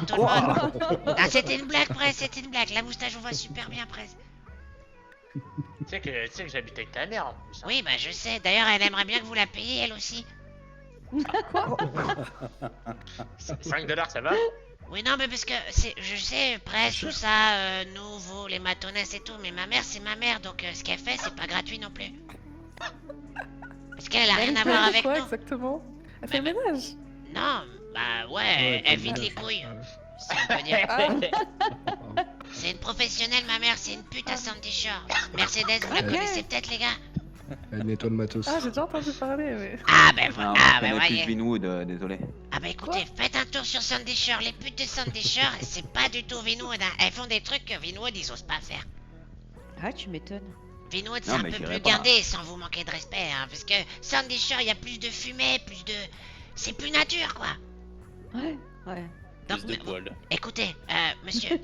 tout le monde. Non, c'était une blague, Presse, c'était une blague. La moustache, on voit super bien, Presse. Tu sais que j'habite avec ta mère en plus. Hein. Oui, bah je sais. D'ailleurs, elle aimerait bien que vous la payiez, elle aussi. 5 $, ça va? Oui, non, mais parce que je sais, Presse, tout ça, nous, vous, les matonnesses et tout, mais ma mère, c'est ma mère, donc ce qu'elle fait, c'est pas gratuit non plus. Parce qu'elle a rien à voir avec quoi nous. exactement? Elle fait le ménage. Non, bah ouais, Ouais, elle comme vide ça. les couilles. Ah, Si on peut dire. Ah, C'est une professionnelle, ma mère, c'est une pute à Sandy Shore. Mercedes, vous la connaissez peut-être, les gars? Elle nettoie le matos. j'ai déjà entendu parler, mais... Ah, ben Non, voilà, moi, ah, je ben connais plus voyez. Vinwood, désolé. Ah, bah écoutez, faites un tour sur Sandy Shore. Les putes de Sandy Shore, c'est pas du tout Vinwood, hein. Elles font des trucs que Vinwood, ils osent pas faire. Ah, tu m'étonnes. Vinwood, c'est Non, un mais peu j'irai plus pas. gardé, sans vous manquer de respect, hein. Parce que Sandy Shore, il y a plus de fumée, plus de... C'est plus nature, quoi. Ouais, ouais. Donc, Plus de poils. écoutez, monsieur,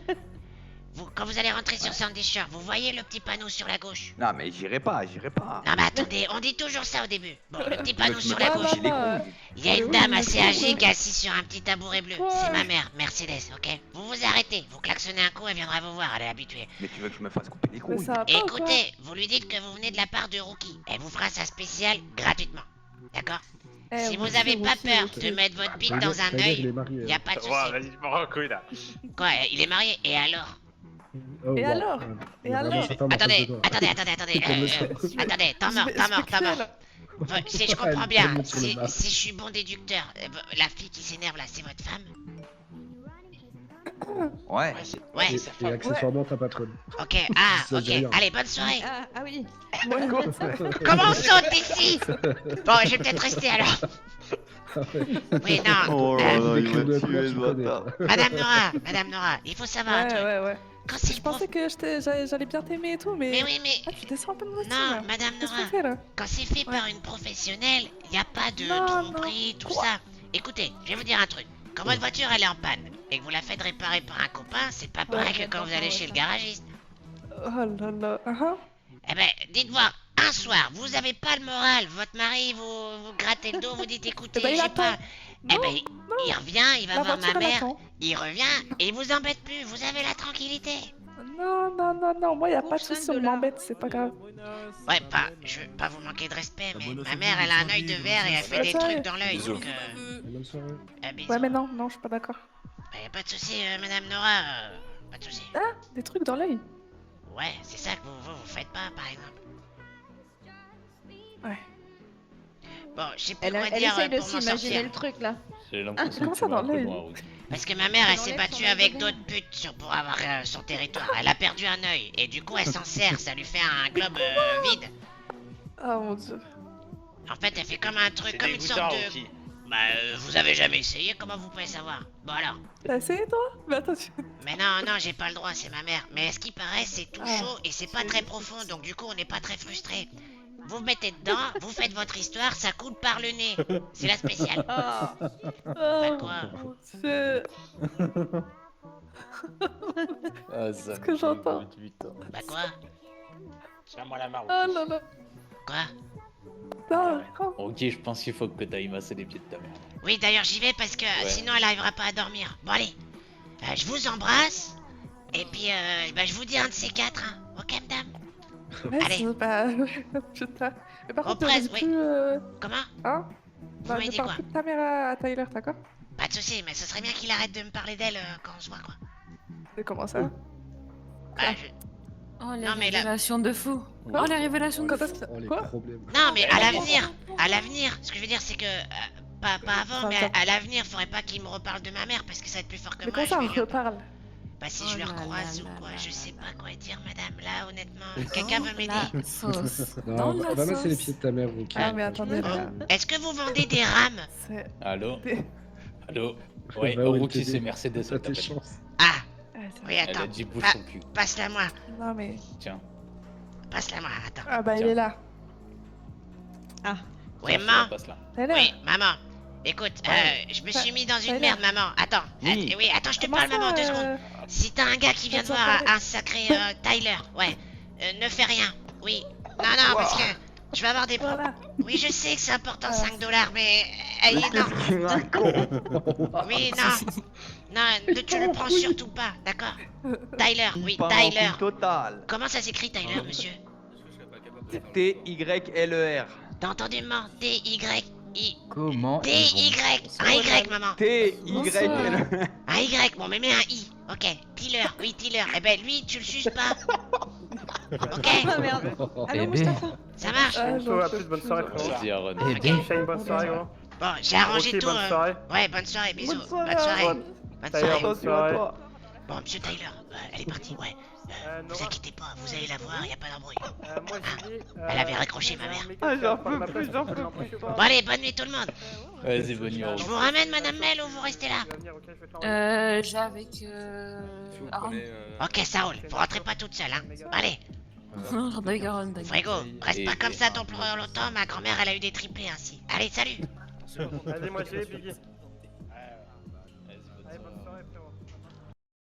quand vous allez rentrer sur Sandy Shore, vous voyez le petit panneau sur la gauche? Non, mais j'irai pas, j'irai pas. Non mais attendez, on dit toujours ça au début. Bon, le petit Tu veux panneau que je sur me la tape gauche. chez les cons. Il y a une Oui, dame mais assez c'est âgée quoi? qui est assise sur un petit tabouret bleu. C'est ma mère, Mercedes, ok? Vous vous arrêtez, vous klaxonnez un coup, elle viendra vous voir, elle est habituée. Mais tu veux que je me fasse couper les Mais couilles? ça va pas ou quoi? Écoutez, vous lui dites que vous venez de la part de Rookie. Elle vous fera sa spéciale gratuitement. D'accord? Eh, Si vous oui, avez pas ok, peur ok. de mettre votre bite Tyler- dans un Tyler, il est œil, marié. y a pas de Ouais, souci. vas-y, je m'en couille là. Quoi, il est marié? Et alors? Oh, Et wow. alors? Ouais. Et Il a vraiment alors? sa femme en face de Attendez, toi. attendez. Comme le sens. Attendez, temps mort, Je vais- temps je vais mort, temps tuer, mort. là. Enfin, si je Elle comprends bien, monte sur le bas. si je suis bon déducteur, la fille qui s'énerve là, c'est votre femme? Ouais. Ouais, Et, sa et femme. accessoirement ta patronne. ok, ah, Ça dit rien. ok, allez, bonne soirée. Ah oui. Comment on saute ici? Bon, je vais peut-être rester alors. Oui, non, Oh là là, là, il il va m'a tuer, tué, ce ce bâtard. bâtard. Madame Nora, il faut savoir un truc. Ouais. Quand c'est Je une prof... pensais que j'allais bien t'aimer et tout, mais... Mais oui, mais... Ah, tu descends un peu de mon Non, là. Madame Qu'est-ce Nora, qu'on fait, là? quand c'est fait par une professionnelle, il n'y a pas de Non, tromperie, non. tout Quoi? ça. Écoutez, je vais vous dire un truc. Quand votre voiture elle est en panne et que vous la faites réparer par un copain, c'est pas pareil que quand vous allez chez le garagiste. Oh là là, Eh ben, dites-moi, un soir, vous avez pas le moral, votre mari vous grattez le dos, vous dites écoutez, Eh ben, il j'ai attend. pas... Eh Non, ben, il revient, il va La voir voiture, ma elle mère, attend. il revient et il vous embête plus, vous avez la tranquillité. Non, moi y a pas de Pour soucis, 5 on m'embête, c'est pas grave. Ouais, je veux pas vous manquer de respect, mais ma mère elle a un œil de verre et elle fait des Ouais. trucs dans l'œil, Bisous. donc... Bonne soirée. bisous. Ouais, mais non, je suis pas d'accord. Bah, y a pas de souci, Madame Nora, pas de souci. Ah, des trucs dans l'œil. Ouais, c'est ça que vous faites pas, par exemple. Ouais. Bon, je sais plus Elle, quoi elle dire essaye de pour m'en s'imaginer sortir. le truc là. J'ai l'impression comment que ça tu vas dans un peu l'œil? loin, Ruki. Parce que ma mère, elle s'est enlève battue son avec œil. d'autres putes pour avoir son territoire. Elle a perdu un œil, et du coup, elle s'en sert, ça lui fait un globe vide. Oh mon dieu. En fait, elle fait comme un truc, C'est comme une sorte dégoûtant de... aussi. Bah, vous avez jamais essayé, comment vous pouvez savoir? Bon alors. T'as essayé toi? Mais attends, Mais non, j'ai pas le droit, c'est ma mère. Mais ce qui paraît, c'est tout Ah. chaud et c'est pas très profond, donc du coup, on n'est pas très frustré. Vous mettez dedans, vous faites votre histoire, ça coule par le nez. C'est la spéciale. Ah. Oh quoi? mon dieu. Ah, ça Ce que j'entends. Bah quoi? Tiens-moi la marre. Oh là là. Quoi? Non, Ok, je pense qu'il faut que t'ailles masser les pieds de ta mère. Oui, d'ailleurs, j'y vais parce que sinon, elle arrivera pas à dormir. Bon, allez. Je vous embrasse. Et puis, bah, je vous dis un de ces quatre, hein. Ok, madame? ouais, Allez. bah, putain. Mais par On contre, presse, ne oui. plus, Comment? hein? Vous Bah, m'avez ne dit parle quoi? plus de ta mère à Tyler, d'accord? Pas de soucis, mais ce serait bien qu'il arrête de me parler d'elle quand on se voit, quoi. C'est comment ça? Bah, Oh, les Non, mais là- révélations de fou. Quoi? Oh, les révélations de Quand fou. est-ce que... Oh, les Quoi? problèmes. Non, mais à Mais l'avenir, ce que je veux dire, c'est que pas avant, Enfin, mais ça- à l'avenir, faudrait pas qu'il me reparle de ma mère parce que ça va être plus fort que Mais moi. comment ça, je on vais lui- reparle? Bah si Oh je le là recroise là ou quoi, là je là sais là. pas quoi dire, madame. Là, honnêtement, quelqu'un veut m'aider? La sauce. Non, Dans va la masser les sauce. pieds de ta mère, Ruki. Ah, mais attendez, Oh. là. Est-ce que vous vendez des rames? C'est... Allô des- Allô Ouais, Va où elle Ruki, t'aider. c'est Mercedes, T'as elle tes t'appelle. chances. Ah, Ouais, c'est- oui, Elle attends. a dit bouge Ah. ton cul. Passe-la moi. Non, mais... Tiens. Passe-la moi, attends. Ah bah, il Tiens. est là. Ah. Oui, Tiens, maman. passe là. Tyler. Oui, maman. Écoute, je me suis mis dans une Tyler. merde, maman. Attends. Oui. Oui, attends, je te Comment parle, ça, maman, 2 secondes. Si t'as un gars qui vient de T'as voir parlé. un sacré Tyler, ouais, ne fais rien. Oui. Non, parce que je vais avoir des problèmes. Voilà. Oui, je sais que c'est important, Ah. 5 $, mais... non. Qu'est-ce qu'il raconte? Oui, non. Non, tu le prends surtout pas, d'accord? Tyler, oui, Pas en Tyler. couille totale. Comment ça s'écrit Tyler, monsieur? T-Y-L-E-R. T'as entendu, maman? T-Y-I... Comment T-Y! Un Y, maman! T-Y-L-E-R. Un Y, bon, mais mets un I. Ok, Tiller, oui, Tiller. Eh ben, lui, tu le suces pas. Ok, Ah merde. Eh Allô, ben. Mustapha. ça marche. Ah, Bonsoir à j'en plus, bonne soirée frérot. Vas-y, Aaron. Eh Ok. ben. Shane, bonne soirée gros. Bon, j'ai arrangé Rocky, tout. bonne soirée. Ouais, bonne soirée, bisous. Bonne soirée, Bonne soirée. Aaron. Bonne Tyler, soirée. bonne Attention à soirée. toi. Bon, monsieur Tyler, elle est partie, ouais. Vous Nora, inquiétez pas, vous allez la voir, y a pas d'embrouille. moi j'ai dit... Elle avait raccroché, ma mère. Ah, j'en peux plus, j'en peux plus. Bon, allez, bonne nuit tout le monde. Vas-y, bonne nuit, Aaron. Je vous ramène, madame Mel, ou vous restez là? J'ai avec. Aaron. Ok, ça roule. Vous rentrez pas toute seule, hein. Allez, D'accord, Aaron, d'accord. Frigo, reste Et- pas comme ça ton longtemps, ma grand-mère, elle a eu des triplés ainsi. Allez, salut. Vas-y, moi j'ai Biggie.